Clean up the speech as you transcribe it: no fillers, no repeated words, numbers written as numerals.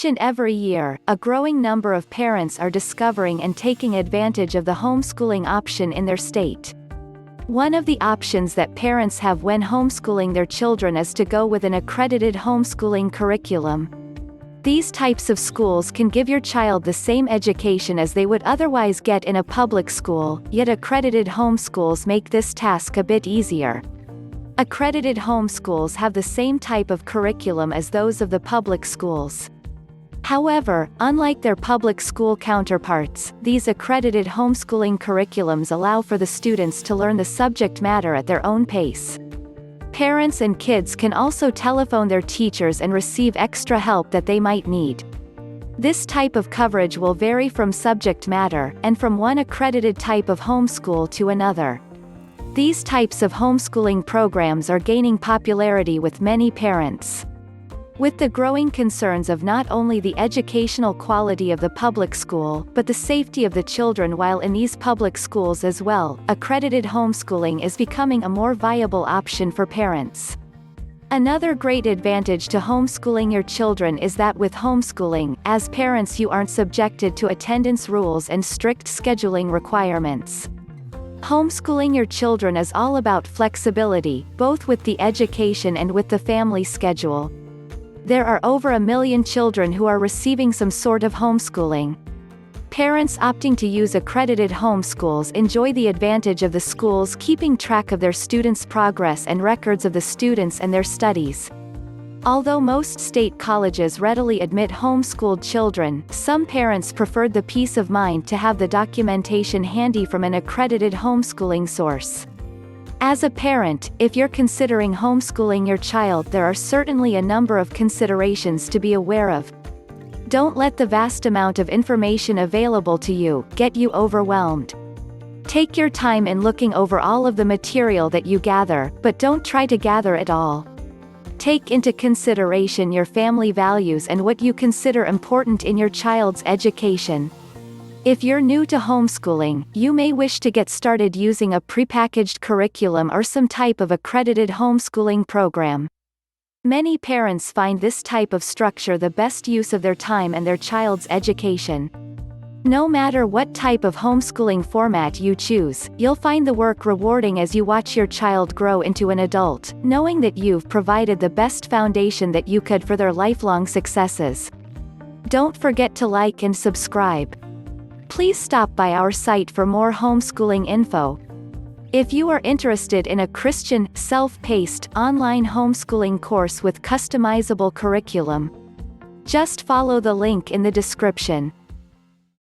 and every year, a growing number of parents are discovering and taking advantage of the homeschooling option in their state. One of the options that parents have when homeschooling their children is to go with an accredited homeschooling curriculum. These types of schools can give your child the same education as they would otherwise get in a public school, yet accredited homeschools make this task a bit easier. Accredited homeschools have the same type of curriculum as those of the public schools. However, unlike their public school counterparts, these accredited homeschooling curriculums allow for the students to learn the subject matter at their own pace. Parents and kids can also telephone their teachers and receive extra help that they might need. This type of coverage will vary from subject matter, and from one accredited type of homeschool to another. These types of homeschooling programs are gaining popularity with many parents. With the growing concerns of not only the educational quality of the public school, but the safety of the children while in these public schools as well, accredited homeschooling is becoming a more viable option for parents. Another great advantage to homeschooling your children is that with homeschooling, as parents you aren't subjected to attendance rules and strict scheduling requirements. Homeschooling your children is all about flexibility, both with the education and with the family schedule. There are over 1 million children who are receiving some sort of homeschooling. Parents opting to use accredited homeschools enjoy the advantage of the schools keeping track of their students' progress and records of the students and their studies. Although most state colleges readily admit homeschooled children, some parents preferred the peace of mind to have the documentation handy from an accredited homeschooling source. As a parent, if you're considering homeschooling your child, there are certainly a number of considerations to be aware of. Don't let the vast amount of information available to you get you overwhelmed. Take your time in looking over all of the material that you gather, but don't try to gather it all. Take into consideration your family values and what you consider important in your child's education. If you're new to homeschooling, you may wish to get started using a prepackaged curriculum or some type of accredited homeschooling program. Many parents find this type of structure the best use of their time and their child's education. No matter what type of homeschooling format you choose, you'll find the work rewarding as you watch your child grow into an adult, knowing that you've provided the best foundation that you could for their lifelong successes. Don't forget to like and subscribe. Please stop by our site for more homeschooling info. If you are interested in a Christian, self-paced, online homeschooling course with customizable curriculum, just follow the link in the description.